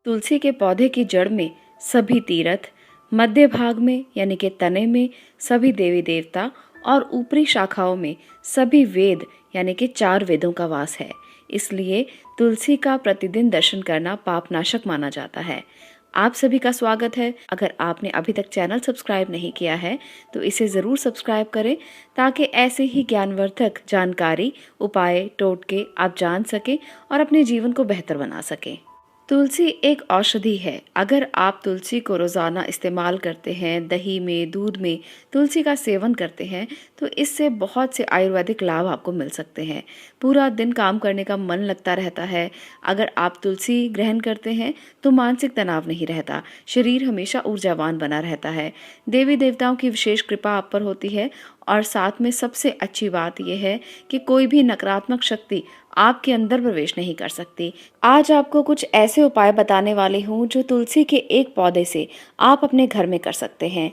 तुलसी के पौधे की जड़ में सभी तीर्थ, मध्य भाग में यानी कि तने में सभी देवी देवता और ऊपरी शाखाओं में सभी वेद यानी कि 4 वेदों का वास है। इसलिए तुलसी का प्रतिदिन दर्शन करना पापनाशक माना जाता है। आप सभी का स्वागत है। अगर आपने अभी तक चैनल सब्सक्राइब नहीं किया है तो इसे ज़रूर सब्सक्राइब करें ताकि ऐसे ही ज्ञानवर्धक जानकारी, उपाय, टोटके आप जान सकें और अपने जीवन को बेहतर बना सकें। तुलसी एक औषधि है। अगर आप तुलसी को रोज़ाना इस्तेमाल करते हैं, दही में, दूध में तुलसी का सेवन करते हैं तो इससे बहुत से आयुर्वेदिक लाभ आपको मिल सकते हैं। पूरा दिन काम करने का मन लगता रहता है। अगर आप तुलसी ग्रहण करते हैं तो मानसिक तनाव नहीं रहता, शरीर हमेशा ऊर्जावान बना रहता है। देवी देवताओं की विशेष कृपा आप पर होती है और साथ में सबसे अच्छी बात यह है कि कोई भी नकारात्मक शक्ति आपके अंदर प्रवेश नहीं कर सकती। आज आपको कुछ ऐसे उपाय बताने वाली हूँ जो तुलसी के एक पौधे से आप अपने घर में कर सकते हैं।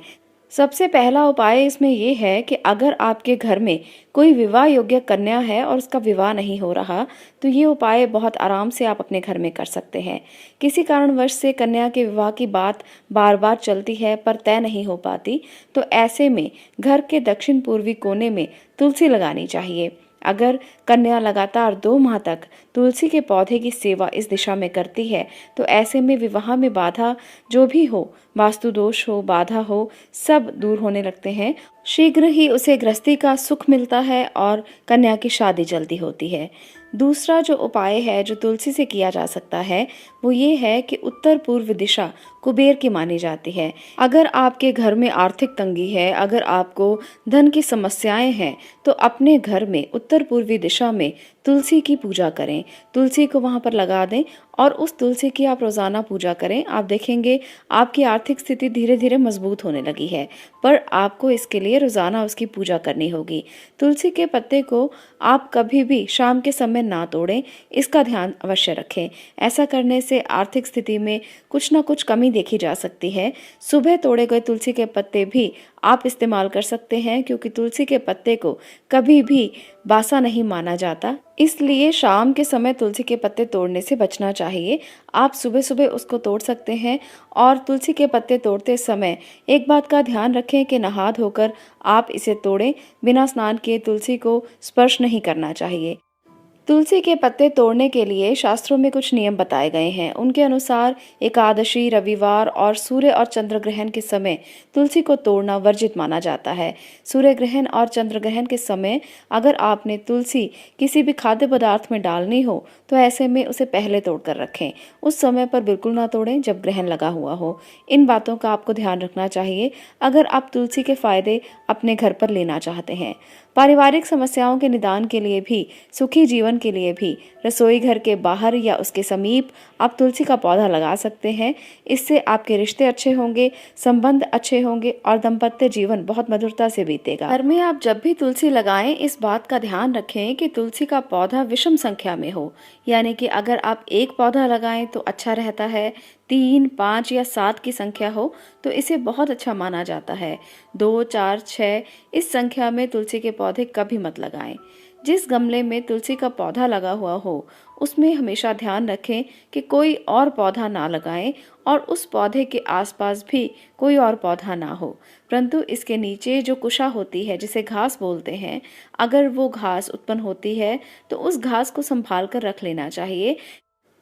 सबसे पहला उपाय इसमें यह है कि अगर आपके घर में कोई विवाह योग्य कन्या है और उसका विवाह नहीं हो रहा तो ये उपाय बहुत आराम से आप अपने घर में कर सकते हैं। किसी कारणवश से कन्या के विवाह की बात बार बार चलती है पर तय नहीं हो पाती तो ऐसे में घर के दक्षिण पूर्वी कोने में तुलसी लगानी चाहिए। अगर कन्या लगातार 2 माह तक तुलसी के पौधे की सेवा इस दिशा में करती है तो ऐसे में विवाह में बाधा जो भी हो, वास्तु दोष हो, बाधा हो, सब दूर होने लगते हैं। शीघ्र ही उसे गृहस्थी का सुख मिलता है और कन्या की शादी जल्दी होती है। दूसरा जो उपाय है जो तुलसी से किया जा सकता है वो ये है कि उत्तर पूर्व दिशा कुबेर की मानी जाती है। अगर आपके घर में आर्थिक तंगी है, अगर आपको धन की समस्याएं हैं तो अपने घर में उत्तर पूर्वी दिशा में तुलसी की पूजा करें। तुलसी को वहां पर लगा दें और उस तुलसी की आप रोजाना पूजा करें। आप देखेंगे आपकी आर्थिक स्थिति धीरे धीरे मजबूत होने लगी है, पर आपको इसके लिए रोजाना उसकी पूजा करनी होगी। तुलसी के पत्ते को आप कभी भी शाम के समय ना तोड़ें, इसका ध्यान अवश्य रखें। ऐसा करने से आर्थिक स्थिति में कुछ ना कुछ कमी देखी जा सकती है। सुबह तोड़े गए तुलसी के पत्ते भी आप इस्तेमाल कर सकते हैं क्योंकि तुलसी के पत्ते को कभी भी बासा नहीं माना जाता, इसलिए शाम के समय तुलसी के पत्ते तोड़ने से बचना चाहिए। आप सुबह सुबह उसको तोड़ सकते हैं और तुलसी के पत्ते तोड़ते समय एक बात का ध्यान रखें कि नहा धोकर आप इसे तोड़ें। बिना स्नान किए तुलसी को स्पर्श नहीं करना चाहिए। तुलसी के पत्ते तोड़ने के लिए शास्त्रों में कुछ नियम बताए गए हैं। उनके अनुसार एकादशी, रविवार और सूर्य और चंद्र ग्रहण के समय तुलसी को तोड़ना वर्जित माना जाता है। सूर्य ग्रहण और चंद्र ग्रहण के समय अगर आपने तुलसी किसी भी खाद्य पदार्थ में डालनी हो तो ऐसे में उसे पहले तोड़कर रखें। उस समय पर बिल्कुल ना तोड़ें जब ग्रहण लगा हुआ हो। इन बातों का आपको ध्यान रखना चाहिए अगर आप तुलसी के फायदे अपने घर पर लेना चाहते हैं। पारिवारिक समस्याओं के निदान के लिए भी, सुखी जीवन के लिए भी रसोई घर के बाहर या उसके समीप आप तुलसी का पौधा लगा सकते हैं। इससे आपके रिश्ते अच्छे होंगे, संबंध अच्छे होंगे और दाम्पत्य जीवन बहुत मधुरता से बीतेगा। घर में आप जब भी तुलसी लगाएं इस बात का ध्यान रखें कि तुलसी का पौधा विषम संख्या में हो, यानी कि अगर आप एक पौधा लगाएं तो अच्छा रहता है, 3, 5 या 7 की संख्या हो तो इसे बहुत अच्छा माना जाता है। 2, 4, 6 इस संख्या में तुलसी के पौधे कभी मत लगाएं। जिस गमले में तुलसी का पौधा लगा हुआ हो उसमें हमेशा ध्यान रखें कि कोई और पौधा ना लगाएं और उस पौधे के आसपास भी कोई और पौधा ना हो, परंतु इसके नीचे जो कुशा होती है जिसे घास बोलते हैं, अगर वो घास उत्पन्न होती है तो उस घास को संभाल कर रख लेना चाहिए।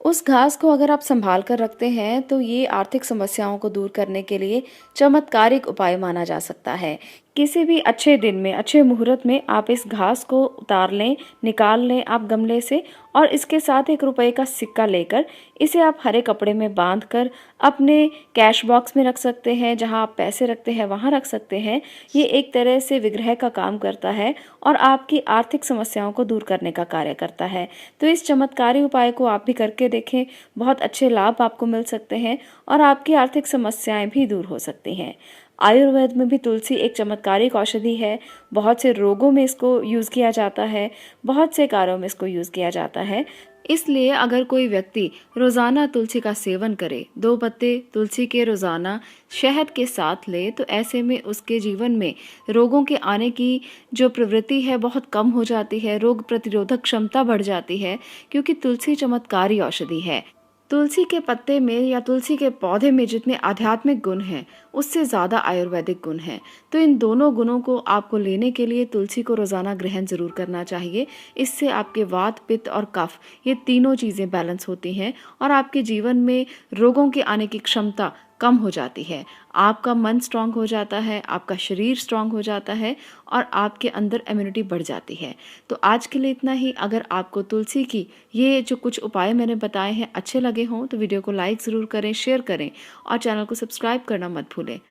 उस घास को अगर आप संभाल कर रखते हैं तो ये आर्थिक समस्याओं को दूर करने के लिए चमत्कारिक उपाय माना जा सकता है। किसी भी अच्छे दिन में, अच्छे मुहूर्त में आप इस घास को उतार लें, निकाल लें आप गमले से और इसके साथ 1 रुपए का सिक्का लेकर इसे आप हरे कपड़े में बांधकर अपने कैश बॉक्स में रख सकते हैं। जहां आप पैसे रखते हैं वहां रख सकते हैं। ये एक तरह से विग्रह का काम करता है और आपकी आर्थिक समस्याओं को दूर करने का कार्य करता है। तो इस चमत्कारी उपाय को आप भी करके देखें, बहुत अच्छे लाभ आपको मिल सकते हैं और आपकी आर्थिक समस्याएं भी दूर हो सकती हैं। आयुर्वेद में भी तुलसी एक चमत्कारिक औषधि है। बहुत से रोगों में इसको यूज़ किया जाता है, बहुत से कार्यों में इसको यूज़ किया जाता है। इसलिए अगर कोई व्यक्ति रोज़ाना तुलसी का सेवन करे, 2 पत्ते तुलसी के रोज़ाना शहद के साथ ले, तो ऐसे में उसके जीवन में रोगों के आने की जो प्रवृत्ति है बहुत कम हो जाती है, रोग प्रतिरोधक क्षमता बढ़ जाती है क्योंकि तुलसी चमत्कारी औषधि है। तुलसी के पत्ते में या तुलसी के पौधे में जितने आध्यात्मिक गुण हैं, उससे ज़्यादा आयुर्वेदिक गुण हैं। तो इन दोनों गुणों को आपको लेने के लिए तुलसी को रोज़ाना ग्रहण ज़रूर करना चाहिए। इससे आपके वात, पित्त और कफ ये तीनों चीज़ें बैलेंस होती हैं और आपके जीवन में रोगों के आने की क्षमता कम हो जाती है। आपका मन स्ट्रांग हो जाता है, आपका शरीर स्ट्रांग हो जाता है और आपके अंदर इम्यूनिटी बढ़ जाती है। तो आज के लिए इतना ही। अगर आपको तुलसी की ये जो कुछ उपाय मैंने बताए हैं अच्छे लगे हों तो वीडियो को लाइक ज़रूर करें, शेयर करें और चैनल को सब्सक्राइब करना मत भूलें।